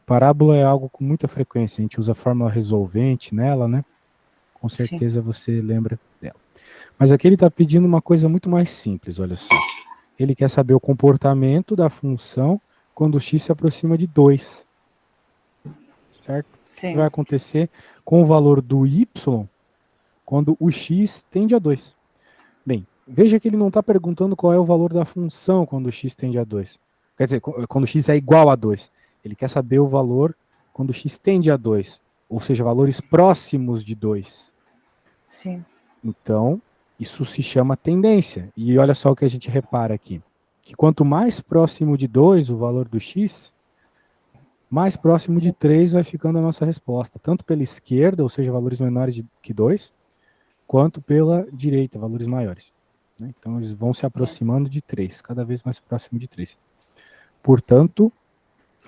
Parábola é algo com muita frequência, a gente usa a fórmula resolvente nela, né? Com certeza você lembra dela. Mas aqui ele está pedindo uma coisa muito mais simples, olha só. Ele quer saber o comportamento da função quando x se aproxima de 2. Certo? Sim. O que vai acontecer com o valor do y quando o x tende a 2? Bem, veja que ele não está perguntando qual é o valor da função quando o x tende a 2. Quer dizer, quando o x é igual a 2. Ele quer saber o valor quando o x tende a 2. Ou seja, valores próximos de 2. Sim. Então, isso se chama tendência. E olha só o que a gente repara aqui. Que quanto mais próximo de 2 o valor do x, mais próximo de 3 vai ficando a nossa resposta. Tanto pela esquerda, ou seja, valores menores que 2, quanto pela direita, valores maiores. Então, eles vão se aproximando de 3, cada vez mais próximo de 3. Portanto,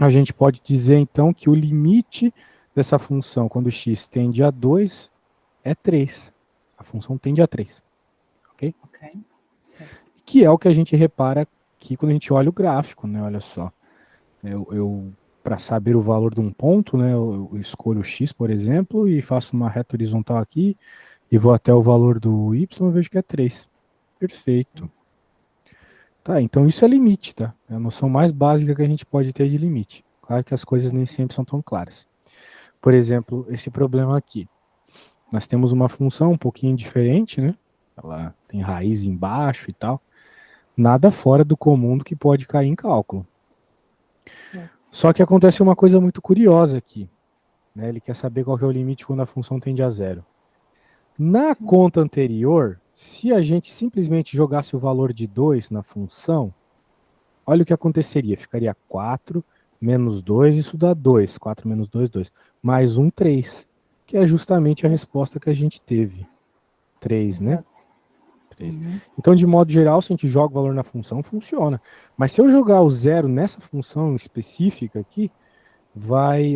a gente pode dizer, então, que o limite dessa função, quando x tende a 2, é 3. A função tende a 3. Ok? Certo. Que é o que a gente repara aqui quando a gente olha o gráfico, né? Olha só. Para saber o valor de um ponto, né, eu escolho o x, por exemplo, e faço uma reta horizontal aqui, e vou até o valor do y, eu vejo que é 3. Perfeito. Tá, então isso é limite, tá? É a noção mais básica que a gente pode ter de limite. Claro que as coisas nem sempre são tão claras. Por exemplo, esse problema aqui. Nós temos uma função um pouquinho diferente, né? Ela tem raiz embaixo e tal. Nada fora do comum do que pode cair em cálculo. Certo. Só que acontece uma coisa muito curiosa aqui. Né? Ele quer saber qual que é o limite quando a função tende a 0. Na conta anterior, se a gente simplesmente jogasse o valor de 2 na função, olha o que aconteceria. Ficaria 4 menos 2, isso dá 2. 4 menos 2, 2. Mais 1, 3. Que é justamente a resposta que a gente teve. 3, né? 3. Então, de modo geral, se a gente joga o valor na função, funciona. Mas se eu jogar o 0 nessa função específica aqui,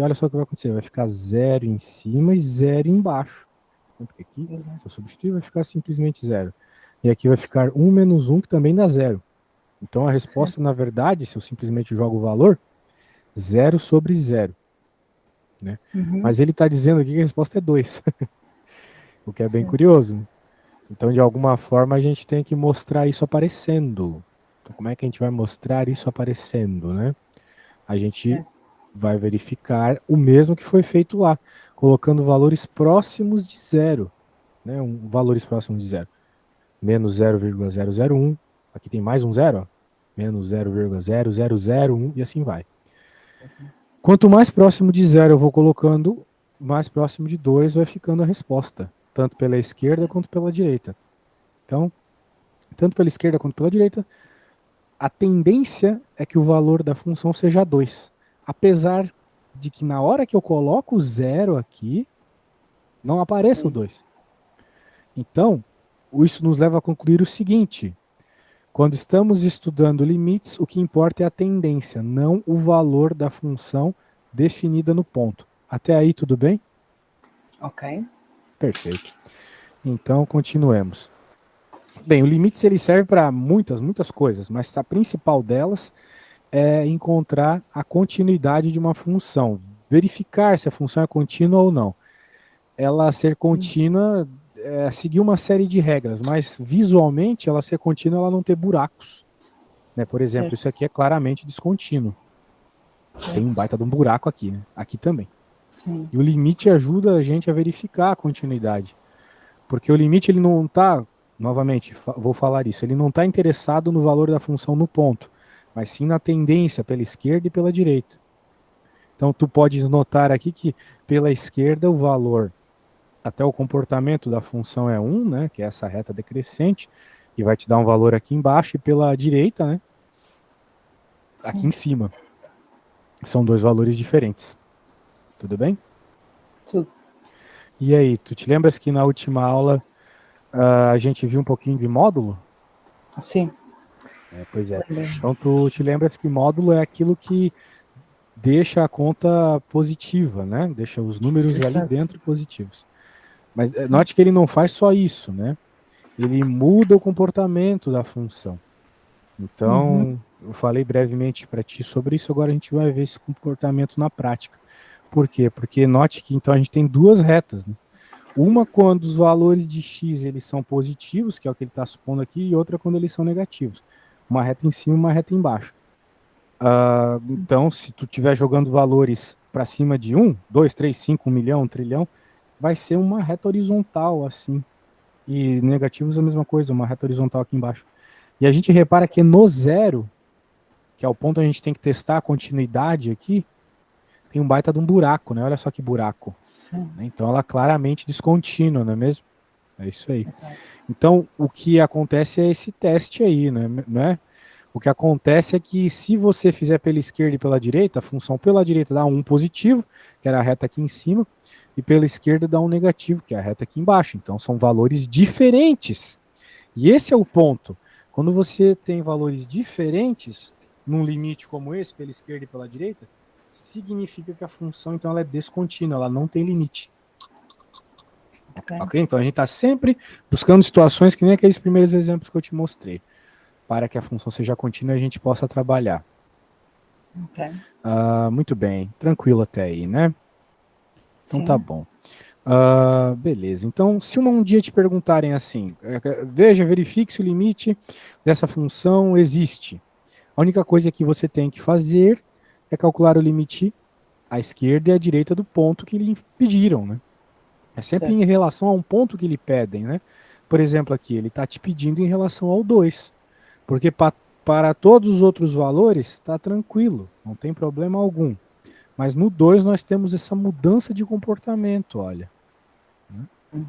olha só o que vai acontecer. Vai ficar 0 em cima e 0 embaixo. Porque aqui, se eu substituir, vai ficar simplesmente 0. E aqui vai ficar 1 menos 1, que também dá 0. Então, a resposta, na verdade, se eu simplesmente jogo o valor, 0 sobre 0. Né? Mas ele está dizendo aqui que a resposta é 2. O que é bem curioso. Né? Então, de alguma forma, a gente tem que mostrar isso aparecendo. Então, como é que a gente vai mostrar isso aparecendo? Né? A gente vai verificar o mesmo que foi feito lá, colocando valores próximos de 0. Né? Valores próximos de 0. Menos 0,001. Aqui tem mais um 0. Ó. Menos 0,0001 e assim vai. Quanto mais próximo de 0 eu vou colocando, mais próximo de 2 vai ficando a resposta. Tanto pela esquerda quanto pela direita. Então, tanto pela esquerda quanto pela direita, a tendência é que o valor da função seja 2. Apesar de que na hora que eu coloco o 0 aqui, não apareça o 2. Então, isso nos leva a concluir o seguinte. Quando estamos estudando limites, o que importa é a tendência, não o valor da função definida no ponto. Até aí, tudo bem? Ok. Perfeito. Então, continuemos. Bem, o limite ele serve para muitas coisas, mas a principal delas é encontrar a continuidade de uma função, verificar se a função é contínua ou não. Ela ser contínua é seguir uma série de regras, mas visualmente ela ser contínua, ela não ter buracos. Né? Por exemplo, isso aqui é claramente descontínuo. Tem um baita de um buraco aqui, né? Aqui também. Sim. E o limite ajuda a gente a verificar a continuidade. Porque o limite ele não está, novamente, vou falar isso, ele não está interessado no valor da função no ponto, mas sim na tendência pela esquerda e pela direita. Então tu podes notar aqui que pela esquerda o valor até o comportamento da função é 1, né, que é essa reta decrescente, e vai te dar um valor aqui embaixo, e pela direita, né, aqui em cima. São dois valores diferentes. Tudo bem? Tudo. E aí, tu te lembras que na última aula a gente viu um pouquinho de módulo? Sim. Pois é. Então, tu te lembras que módulo é aquilo que deixa a conta positiva, né? Deixa os números ali dentro positivos. Mas note que ele não faz só isso, né? Ele muda o comportamento da função. Então, Eu falei brevemente para ti sobre isso, agora a gente vai ver esse comportamento na prática. Por quê? Porque note que então a gente tem duas retas, né? Uma quando os valores de x eles são positivos, que é o que ele está supondo aqui, e outra quando eles são negativos. Uma reta em cima e uma reta embaixo. Então, se tu estiver jogando valores para cima de 1, 2, 3, 5, 1 milhão, 1 trilhão, vai ser uma reta horizontal, assim. E negativos a mesma coisa, uma reta horizontal aqui embaixo. E a gente repara que no zero, que é o ponto onde a gente tem que testar a continuidade aqui, tem um baita de um buraco, né? Olha só que buraco. Sim. Então ela claramente descontínua, não é mesmo? É isso aí. Exato. Então o que acontece é esse teste aí, né? O que acontece é que se você fizer pela esquerda e pela direita, a função pela direita dá um positivo, que era a reta aqui em cima, e pela esquerda dá um negativo, que é a reta aqui embaixo. Então são valores diferentes. E esse é o ponto. Quando você tem valores diferentes, num limite como esse, pela esquerda e pela direita, significa que a função então ela é descontínua, ela não tem limite. Ok? Então a gente está sempre buscando situações que nem aqueles primeiros exemplos que eu te mostrei, para que a função seja contínua e a gente possa trabalhar. Ok. Muito bem, tranquilo até aí, né? Então Sim. tá bom. Beleza. Então, se um dia te perguntarem assim, veja, verifique se o limite dessa função existe. A única coisa que você tem que fazer é calcular o limite à esquerda e à direita do ponto que lhe pediram, né? É sempre Certo. em relação a um ponto que lhe pedem, né? Por exemplo, aqui, ele está te pedindo em relação ao 2. Porque para todos os outros valores, está tranquilo, não tem problema algum. Mas no 2 nós temos essa mudança de comportamento, olha.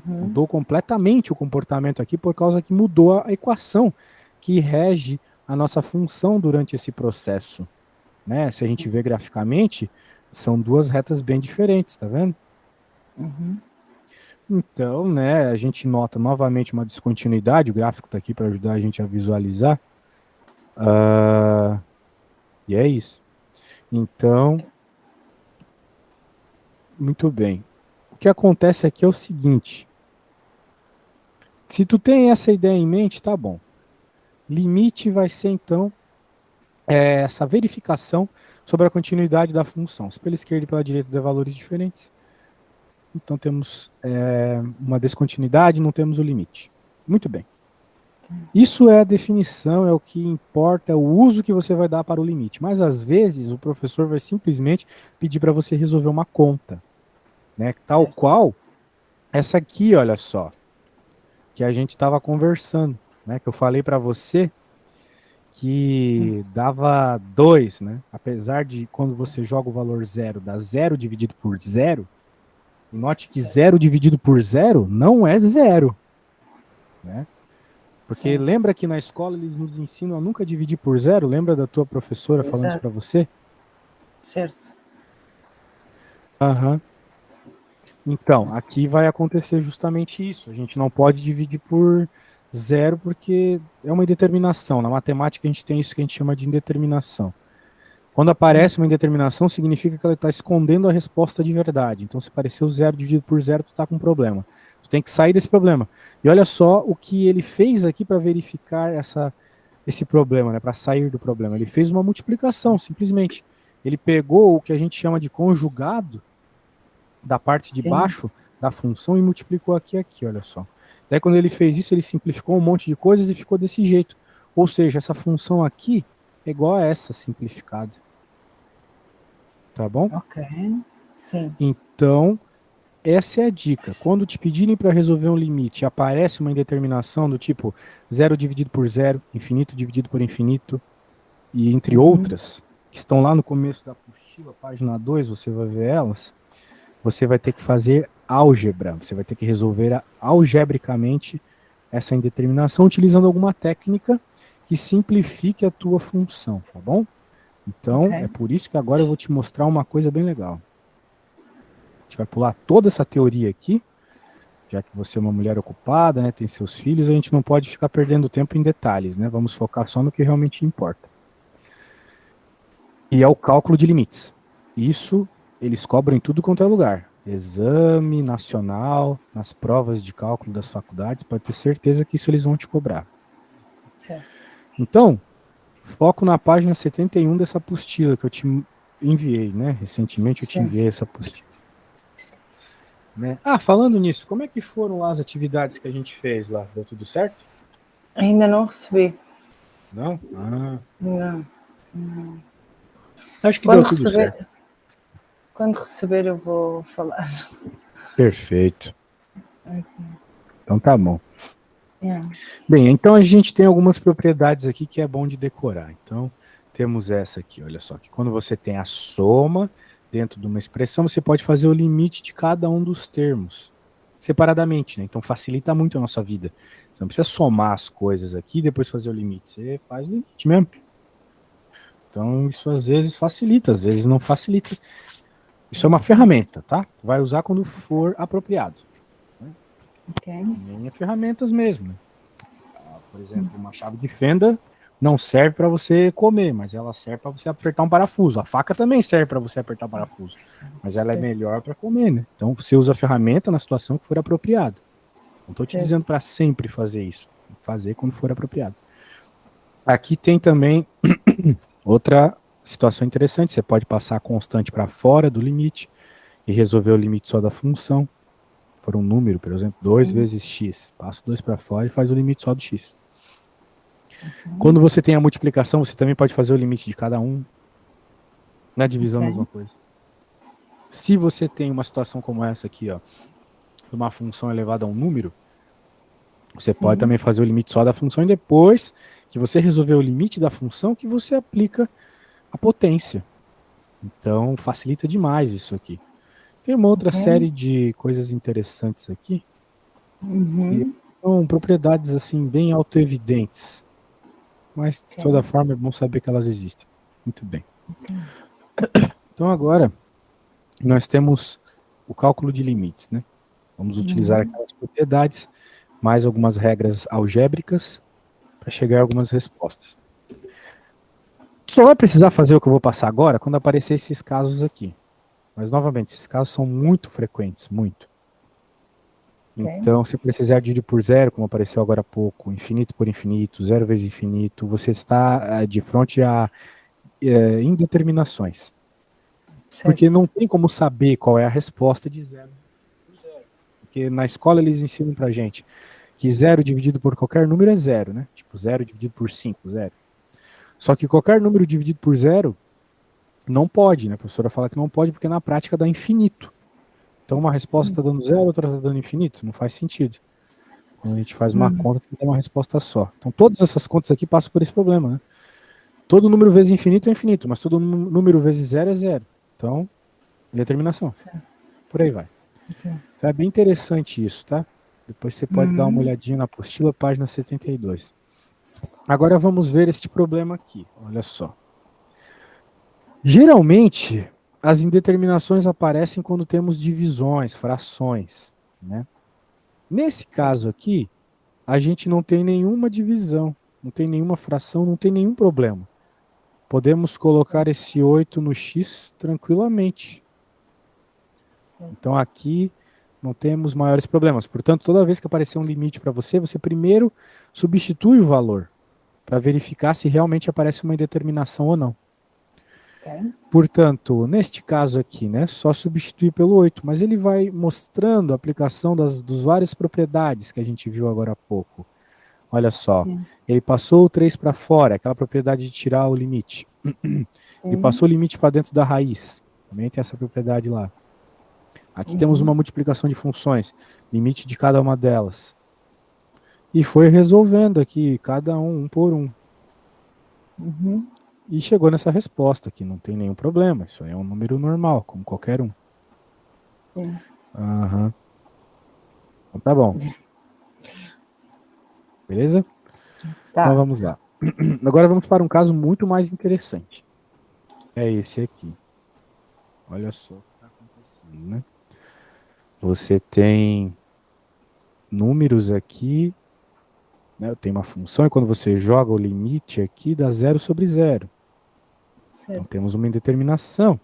Mudou completamente o comportamento aqui por causa que mudou a equação que rege a nossa função durante esse processo. Né? Se a gente vê graficamente, são duas retas bem diferentes, tá vendo? Então, né, a gente nota novamente uma descontinuidade, o gráfico está aqui para ajudar a gente a visualizar. E é isso. Então, muito bem. O que acontece aqui é o seguinte. Se tu tem essa ideia em mente, tá bom. Limite vai ser, então, essa verificação sobre a continuidade da função. Se pela esquerda e pela direita der valores diferentes, então temos uma descontinuidade, não temos o limite. Muito bem. Isso é a definição, é o que importa, é o uso que você vai dar para o limite. Mas às vezes o professor vai simplesmente pedir para você resolver uma conta, né? Tal qual essa aqui, olha só, que a gente estava conversando, né? Que eu falei para você que dava 2, né? Apesar de quando você joga o valor zero, dá 0 dividido por 0, e note que 0 dividido por 0 não é 0, né? Porque lembra que na escola eles nos ensinam a nunca dividir por 0? Lembra da tua professora falando isso para você? Certo. Então, aqui vai acontecer justamente isso. A gente não pode dividir por 0 porque é uma indeterminação. Na matemática a gente tem isso que a gente chama de indeterminação. Quando aparece uma indeterminação, significa que ela está escondendo a resposta de verdade. Então, se apareceu 0 dividido por 0, tu está com um problema. Tu tem que sair desse problema. E olha só o que ele fez aqui para verificar esse problema, né? Para sair do problema. Ele fez uma multiplicação, simplesmente. Ele pegou o que a gente chama de conjugado da parte de baixo da função e multiplicou aqui, olha só. Daí, quando ele fez isso, ele simplificou um monte de coisas e ficou desse jeito. Ou seja, essa função aqui é igual a essa simplificada. Tá bom? Ok. Sim. Então, essa é a dica. Quando te pedirem para resolver um limite, aparece uma indeterminação do tipo 0 dividido por 0, infinito dividido por infinito, e entre outras, que estão lá no começo da apostila, página 2, você vai ver elas, você vai ter que fazer álgebra. Você vai ter que resolver algebricamente essa indeterminação utilizando alguma técnica que simplifique a tua função, tá bom? Então, é por isso que agora eu vou te mostrar uma coisa bem legal. A gente vai pular toda essa teoria aqui, já que você é uma mulher ocupada, né, tem seus filhos, a gente não pode ficar perdendo tempo em detalhes, né? Vamos focar só no que realmente importa. E é o cálculo de limites. Isso eles cobram em tudo quanto é lugar. Exame nacional, nas provas de cálculo das faculdades, pode ter certeza que isso eles vão te cobrar. Certo. Então, Foco na página 71 dessa apostila que eu te enviei, né? Recentemente eu te Sim. enviei essa apostila. Né? Ah, falando nisso, como é que foram lá as atividades que a gente fez lá? Deu tudo certo? Ainda não recebi. Não? Ah, Não. acho que deu Quando tudo certo. receber, quando receber eu vou falar. Perfeito. Então tá bom. Yeah. Bem, então a gente tem algumas propriedades aqui que é bom de decorar. Então, temos essa aqui, olha só, que quando você tem a soma dentro de uma expressão, você pode fazer o limite de cada um dos termos separadamente, né? Então facilita muito a nossa vida. Você não precisa somar as coisas aqui e depois fazer o limite. Você faz o limite mesmo. Então, isso às vezes facilita, às vezes não facilita. Isso é uma ferramenta, tá? Vai usar quando for apropriado. Ok. Nem é ferramentas mesmo, né? Por exemplo, uma chave de fenda não serve para você comer, mas ela serve para você apertar um parafuso. A faca também serve para você apertar um parafuso, mas ela é melhor para comer, né? Então você usa a ferramenta na situação que for apropriada. Não estou te dizendo para sempre fazer isso. Tem que fazer quando for apropriado. Aqui tem também outra situação interessante. Você pode passar a constante para fora do limite e resolver o limite só da função. Se for um número, por exemplo, 2 vezes x. Passa o 2 para fora e faz o limite só do x. Quando você tem a multiplicação, você também pode fazer o limite de cada um. Na divisão, a mesma coisa. Se você tem uma situação como essa aqui, ó, de uma função elevada a um número, você pode também fazer o limite só da função e depois que você resolver o limite da função, que você aplica a potência. Então, facilita demais isso aqui. Tem uma outra série de coisas interessantes aqui, que são propriedades, assim, bem autoevidentes. Mas, de toda forma, é bom saber que elas existem. Muito bem. Então, agora, nós temos o cálculo de limites, né? Vamos utilizar aquelas propriedades, mais algumas regras algébricas, para chegar a algumas respostas. Só vai precisar fazer o que eu vou passar agora quando aparecer esses casos aqui. Mas, novamente, esses casos são muito frequentes, muito. Então, se precisar dividir por zero, como apareceu agora há pouco, infinito por infinito, zero vezes infinito, você está de frente a indeterminações. Certo. Porque não tem como saber qual é a resposta de zero por zero. Porque na escola eles ensinam pra gente que zero dividido por qualquer número é zero, né? Tipo, zero dividido por 5, zero. Só que qualquer número dividido por zero não pode, né? A professora fala que não pode porque na prática dá infinito. Então uma resposta está dando zero, outra está dando infinito. Não faz sentido. Quando a gente faz uma conta, tem que ter uma resposta só. Então todas essas contas aqui passam por esse problema, né? Todo número vezes infinito é infinito, mas todo número vezes zero é zero. Então, determinação. Certo. Por aí vai. Então é bem interessante isso, tá? Depois você pode dar uma olhadinha na apostila, página 72. Agora vamos ver este problema aqui. Olha só. Geralmente, as indeterminações aparecem quando temos divisões, frações, né? Nesse caso aqui, a gente não tem nenhuma divisão, não tem nenhuma fração, não tem nenhum problema. Podemos colocar esse 8 no x tranquilamente. Então aqui não temos maiores problemas. Portanto, toda vez que aparecer um limite para você, você primeiro substitui o valor para verificar se realmente aparece uma indeterminação ou não. Portanto, neste caso aqui, né, só substituir pelo 8, mas ele vai mostrando a aplicação das várias propriedades que a gente viu agora há pouco. Olha só, ele passou o 3 para fora, aquela propriedade de tirar o limite. Ele passou o limite para dentro da raiz, também tem essa propriedade lá. Aqui temos uma multiplicação de funções, limite de cada uma delas. E foi resolvendo aqui, cada um por um. E chegou nessa resposta, que não tem nenhum problema, isso aí é um número normal, como qualquer um. Então tá bom. Beleza? Tá. Então vamos lá. Agora vamos para um caso muito mais interessante. É esse aqui. Olha só o que está acontecendo, né? Você tem números aqui, né? Tem uma função e quando você joga o limite aqui, dá 0 sobre 0. Então temos uma indeterminação.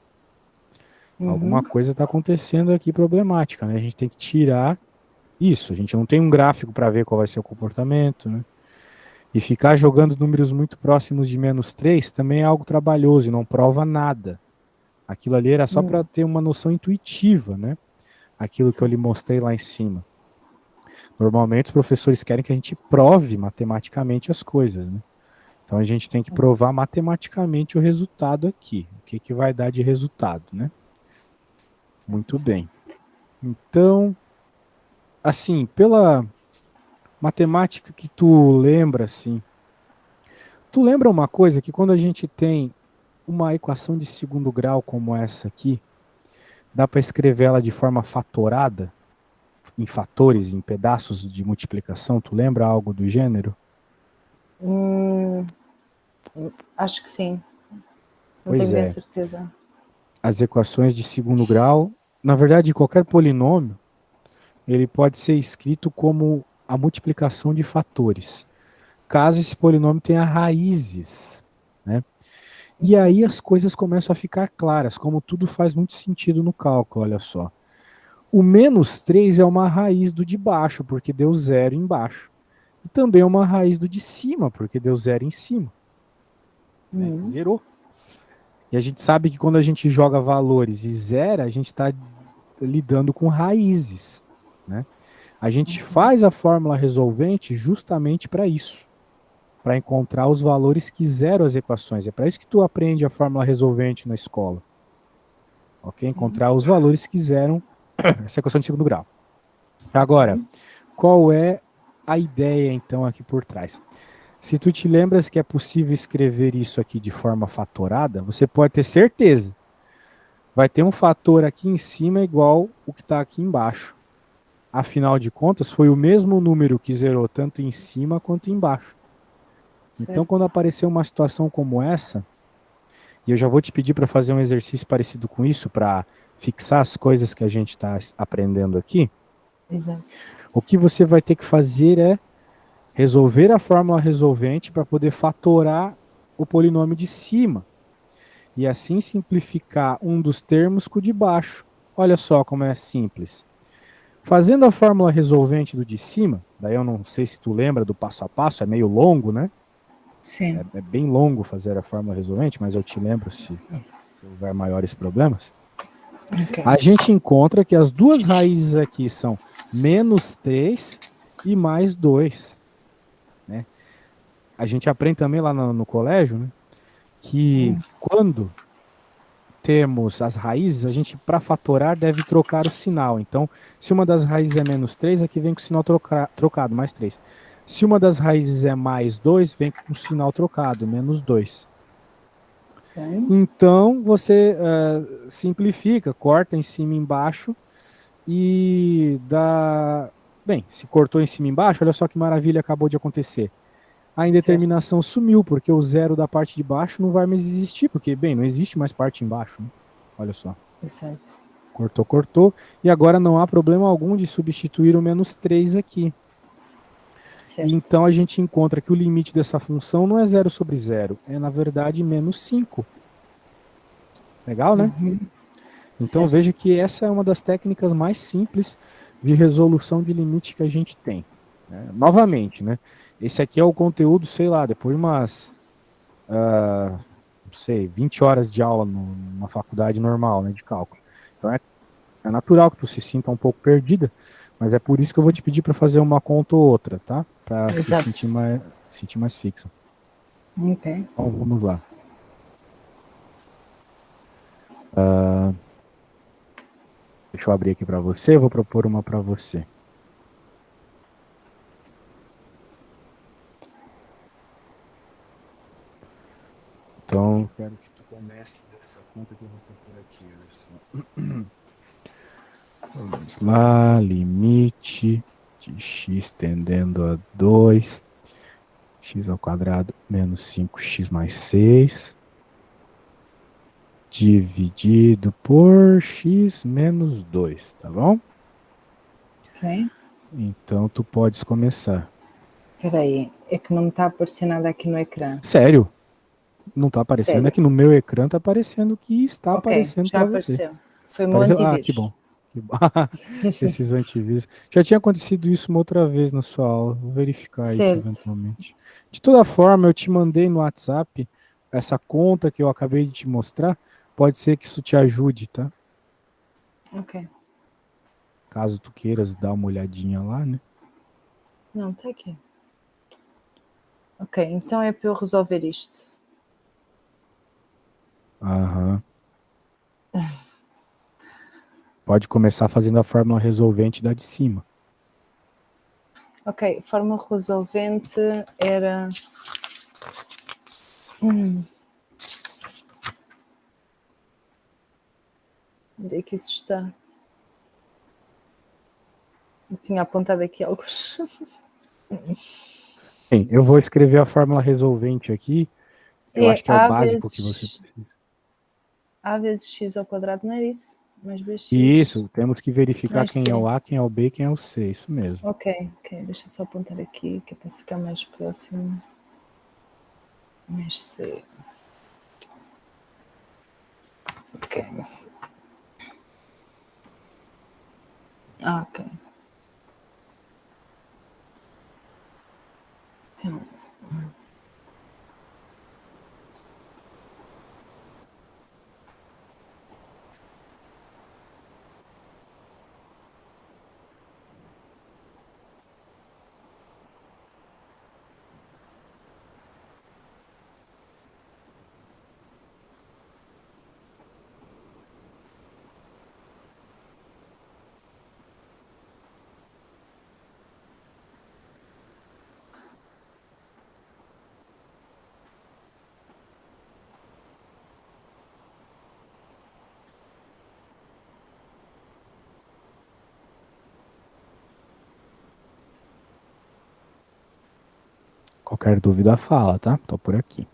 Alguma coisa está acontecendo aqui problemática, né? A gente tem que tirar isso. A gente não tem um gráfico para ver qual vai ser o comportamento, né? E ficar jogando números muito próximos de -3 também é algo trabalhoso e não prova nada. Aquilo ali era só para ter uma noção intuitiva, né? Aquilo que eu lhe mostrei lá em cima. Normalmente os professores querem que a gente prove matematicamente as coisas, né? Então a gente tem que provar matematicamente o resultado aqui. O que, que vai dar de resultado, né? Muito bem. Então, assim, pela matemática que tu lembra, assim, tu lembra uma coisa que quando a gente tem uma equação de segundo grau como essa aqui, dá para escrever ela de forma fatorada, em fatores, em pedaços de multiplicação? Tu lembra algo do gênero? Acho que sim. Não Pois tenho bem é. certeza. As equações de segundo grau, na verdade, qualquer polinômio, ele pode ser escrito como a multiplicação de fatores, caso esse polinômio tenha raízes, né? E aí as coisas começam a ficar claras, como tudo faz muito sentido no cálculo, olha só. O -3 é uma raiz do de baixo, porque deu zero embaixo. E também é uma raiz do de cima, porque deu zero em cima. Né? Zerou. E a gente sabe que quando a gente joga valores e zera, a gente está lidando com raízes. Né? A gente faz a fórmula resolvente justamente para isso. Para encontrar os valores que zeram as equações. É para isso que tu aprende a fórmula resolvente na escola. Ok? Encontrar os valores que zeram essa equação de segundo grau. Agora, qual é a ideia, então, aqui por trás? Se tu te lembras que é possível escrever isso aqui de forma fatorada, você pode ter certeza. Vai ter um fator aqui em cima igual o que está aqui embaixo. Afinal de contas, foi o mesmo número que zerou tanto em cima quanto embaixo. Certo. Então, quando aparecer uma situação como essa, e eu já vou te pedir para fazer um exercício parecido com isso, para fixar as coisas que a gente está aprendendo aqui, Exato. o que você vai ter que fazer é resolver a fórmula resolvente para poder fatorar o polinômio de cima. E assim simplificar um dos termos com o de baixo. Olha só como é simples. Fazendo a fórmula resolvente do de cima, daí eu não sei se tu lembra do passo a passo, é meio longo, né? Sim. É bem longo fazer a fórmula resolvente, mas eu te lembro se houver maiores problemas. Okay. A gente encontra que as duas raízes aqui são -3 e mais 2. Né? A gente aprende também lá no colégio, né, que quando temos as raízes, a gente, para fatorar, deve trocar o sinal. Então, se uma das raízes é -3, aqui vem com o sinal trocado, mais 3. Se uma das raízes é mais 2, vem com o sinal trocado, -2. Okay. Então, você simplifica, corta em cima e embaixo e dá... Bem, se cortou em cima e embaixo, olha só que maravilha acabou de acontecer. A indeterminação sumiu, porque o zero da parte de baixo não vai mais existir, porque, bem, não existe mais parte embaixo. Né? Olha só. Exato. Cortou, cortou. E agora não há problema algum de substituir o -3 aqui. Certo. Então a gente encontra que o limite dessa função não é 0 sobre 0, é, na verdade, -5. Legal, né? Então Certo. veja que essa é uma das técnicas mais simples de resolução de limite que a gente tem. Né? Novamente, né? Esse aqui é o conteúdo, sei lá, depois de umas, não sei, 20 horas de aula numa faculdade normal, né, de cálculo. Então é natural que tu se sinta um pouco perdida, mas é por isso que eu vou te pedir para fazer uma conta ou outra, tá? Para se sentir mais fixa. Ok. Então vamos lá. Deixa eu abrir aqui para você, eu vou propor uma para você. Então, quero que tu comece dessa conta que eu vou propor aqui. Vamos lá, limite de x tendendo a 2, x ao quadrado menos 5x mais 6, dividido por x menos 2, tá bom? Ok. Então, tu podes começar. Espera aí, é que não me está a aparecer nada aqui no ecrã. Sério? Não está aparecendo? Sério? Aqui no meu ecrã está aparecendo que está Ok, aparecendo já para você. apareceu. Foi o meu Apareceu? Ah, antivírus. que bom. Esses antivírus. Já tinha acontecido isso uma outra vez na sua aula. Vou verificar isso Certo. eventualmente. De toda forma, eu te mandei no WhatsApp essa conta que eu acabei de te mostrar. Pode ser que isso te ajude, tá? Ok. Caso tu queiras dar uma olhadinha lá, né? Não, está aqui. Ok, então é para eu resolver isto. Aham. Pode começar fazendo a fórmula resolvente da de cima. Ok, fórmula resolvente era. Onde é que isso está? Eu tinha apontado aqui alguns. Bem, eu vou escrever a fórmula resolvente aqui. Eu É acho que é o básico que você precisa. A vezes x ao quadrado, não é isso? Mais E bx isso, temos que verificar mais quem é c. o A, quem é o B e quem é o C. Isso mesmo. Ok, deixa eu só apontar aqui, que é para ficar mais próximo. Mais c. Ok. Ok. Então, Qualquer dúvida, fala, tá? Tô por aqui.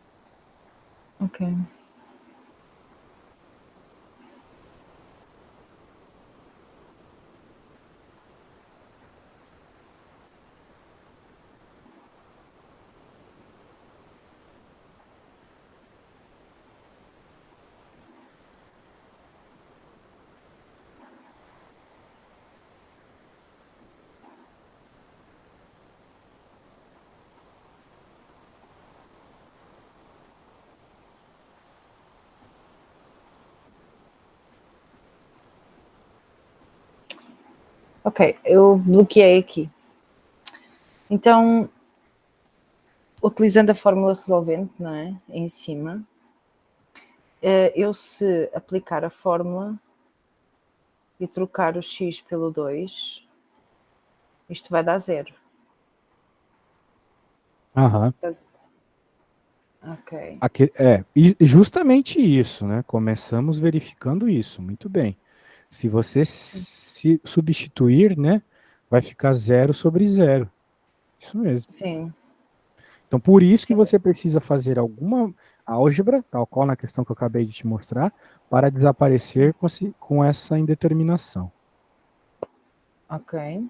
ok. Ok, eu bloqueei aqui. Então, utilizando a fórmula resolvente, não é? Em cima, eu se aplicar a fórmula e trocar o x pelo 2, isto vai dar 0. Aham. Ok. E justamente isso, né? Começamos verificando isso. Muito bem. Se você se substituir, né? Vai ficar 0/0. Isso mesmo. Sim, Então, por isso que sim. você precisa fazer alguma álgebra, tal qual na questão que eu acabei de te mostrar, para desaparecer com essa indeterminação. Ok.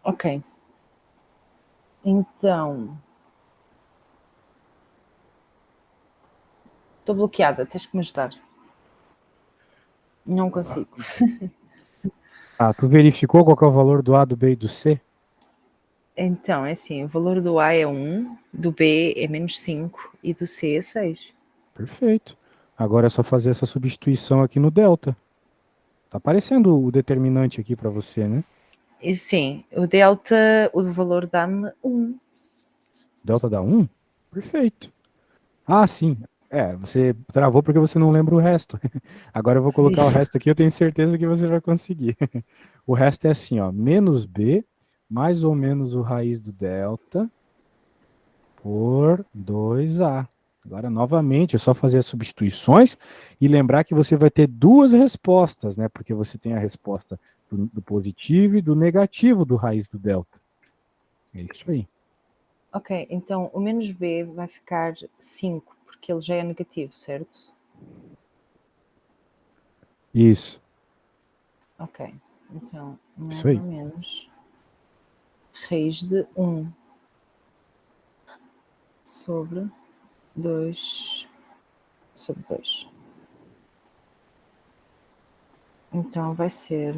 Ok. Então, estou bloqueada, tens que me ajudar. Não consigo. Ah, tu verificou qual que é o valor do A, do B e do C? Então, é assim, o valor do A é 1, do B é -5 e do C é 6. Perfeito. Agora é só fazer essa substituição aqui no delta. Tá aparecendo o determinante aqui para você, né? E sim, o delta, o valor dá-me 1. Delta dá 1? Perfeito. Ah, sim. Você travou porque você não lembra o resto. Agora eu vou colocar o Isso. resto aqui, eu tenho certeza que você vai conseguir. O resto é assim, ó, menos b, mais ou menos o raiz do delta, por 2a. Agora, novamente, é só fazer as substituições e lembrar que você vai ter duas respostas, né? Porque você tem a resposta do positivo e do negativo do raiz do delta. É isso aí. Ok, então o menos b vai ficar 5, porque ele já é negativo, certo? Isso. Ok, então Isso mais ou aí. menos raiz de 1 sobre 2 sobre 2. Então vai ser.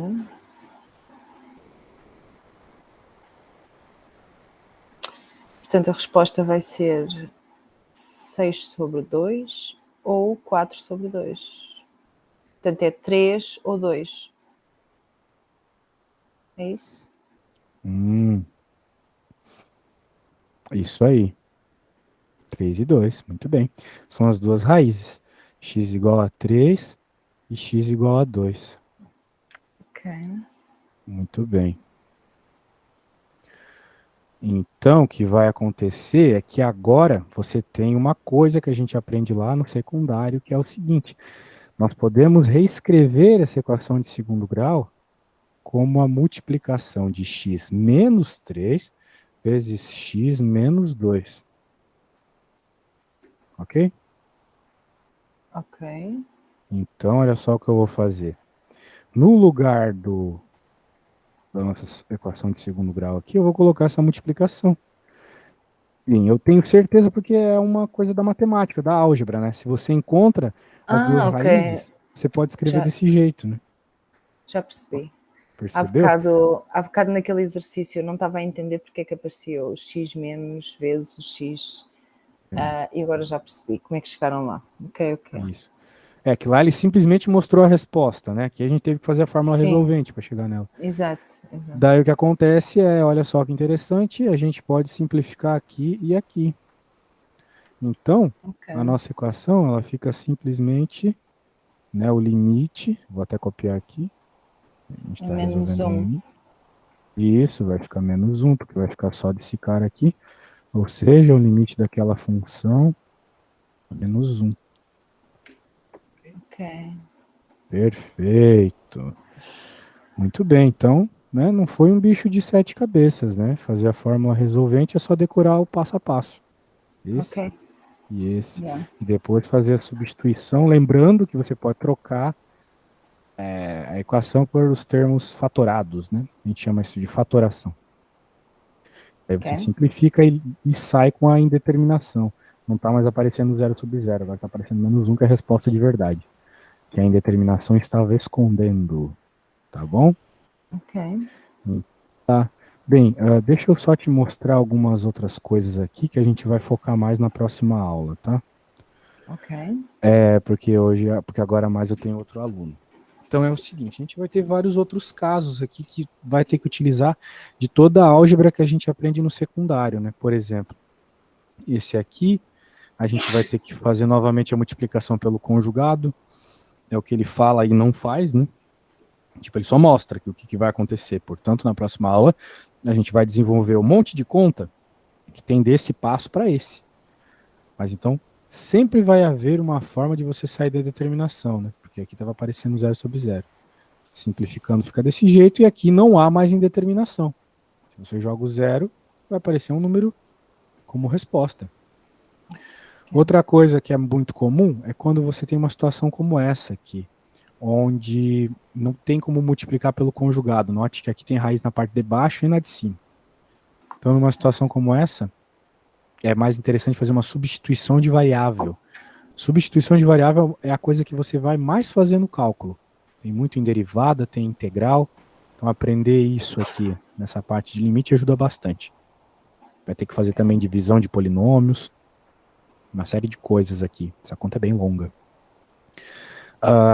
Portanto, a resposta vai ser 6 sobre 2 ou 4 sobre 2. Portanto, é 3 ou 2. É isso? Isso aí. 3 e 2. Muito bem. São as duas raízes. X igual a 3 e x igual a 2. Ok. Muito bem. Então, o que vai acontecer é que agora você tem uma coisa que a gente aprende lá no secundário, que é o seguinte: nós podemos reescrever essa equação de segundo grau como a multiplicação de x menos 3 vezes x menos 2. Ok? Ok. Então, olha só o que eu vou fazer. No lugar da nossa equação de segundo grau aqui, eu vou colocar essa multiplicação. Sim, eu tenho certeza porque é uma coisa da matemática, da álgebra, né? Se você encontra as duas Ah, ok. raízes, você pode escrever Já, desse jeito, né? já percebi. Percebeu? Há bocado naquele exercício eu não estava a entender porque é que aparecia o x menos vezes o x. É, E agora já percebi como é que chegaram lá. Ok, ok. isso. É que lá ele simplesmente mostrou a resposta, né? Que a gente teve que fazer a fórmula Sim, resolvente para chegar nela. exato, exato. Daí o que acontece é, olha só que interessante, a gente pode simplificar aqui e aqui. Então, Ok. a nossa equação, ela fica simplesmente, né, o limite, vou até copiar aqui, a gente É está menos resolvendo o 1. limite. E isso vai ficar menos um, porque vai ficar só desse cara aqui. Ou seja, o limite daquela função é menos um. Ok. Perfeito. Muito bem, então, né, não foi um bicho de sete cabeças, né? Fazer a fórmula resolvente é só decorar o passo a passo. Esse Ok. e esse. Yeah. E depois fazer a substituição, lembrando que você pode trocar a equação por os termos fatorados, né? A gente chama isso de fatoração. Aí você Ok. simplifica e sai com a indeterminação. Não está mais aparecendo zero sobre zero, agora está aparecendo menos um, que é a resposta de verdade. Que a indeterminação estava escondendo. Tá bom? Ok. Tá. Bem, deixa eu só te mostrar algumas outras coisas aqui que a gente vai focar mais na próxima aula, tá? Ok. Porque agora mais eu tenho outro aluno. Então é o seguinte, a gente vai ter vários outros casos aqui que vai ter que utilizar de toda a álgebra que a gente aprende no secundário, né? Por exemplo, esse aqui, a gente vai ter que fazer novamente a multiplicação pelo conjugado, é o que ele fala e não faz, né? Tipo, ele só mostra que o que vai acontecer. Portanto, na próxima aula, a gente vai desenvolver um monte de conta que tem desse passo para esse. Mas então, sempre vai haver uma forma de você sair da determinação, né? Porque aqui estava aparecendo zero sobre zero. Simplificando fica desse jeito e aqui não há mais indeterminação. Se você joga o zero, vai aparecer um número como resposta. Outra coisa que é muito comum é quando você tem uma situação como essa aqui, onde não tem como multiplicar pelo conjugado. Note que aqui tem raiz na parte de baixo e na de cima. Então, numa situação como essa, é mais interessante fazer uma substituição de variável. Substituição de variável é a coisa que você vai mais fazer no cálculo. Tem muito em derivada, tem integral. Então, aprender isso aqui, nessa parte de limite, ajuda bastante. Vai ter que fazer também divisão de polinômios, uma série de coisas aqui. Essa conta é bem longa.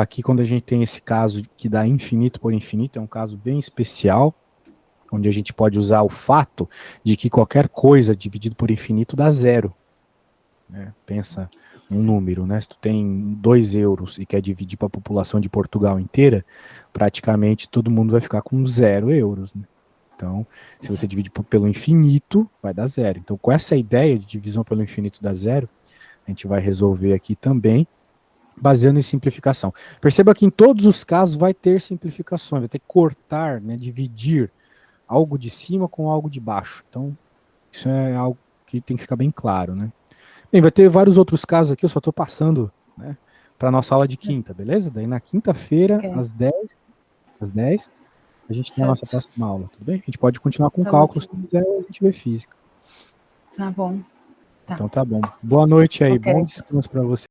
Aqui, quando a gente tem esse caso que dá infinito por infinito, é um caso bem especial, onde a gente pode usar o fato de que qualquer coisa dividido por infinito dá zero. Né? Pensa número, né? Se tu tem 2 euros e quer dividir para a população de Portugal inteira, praticamente todo mundo vai ficar com 0 euros, né? Então, se você divide pelo infinito, vai dar 0. Então, com essa ideia de divisão pelo infinito dá 0, a gente vai resolver aqui também, baseando em simplificação. Perceba que em todos os casos vai ter simplificações, vai ter que cortar, né, dividir algo de cima com algo de baixo. Então, isso é algo que tem que ficar bem claro, né? Bem, vai ter vários outros casos aqui, eu só estou passando, né, para a nossa aula de quinta, beleza? Daí na quinta-feira, Ok. às 10, a gente tem a nossa Certo. próxima aula, tudo bem? A gente pode continuar com Tá cálculos, se ótimo. quiser, a gente vê física. Tá bom. Tá. Então tá bom. Boa noite aí, bom Ok. descanso para você.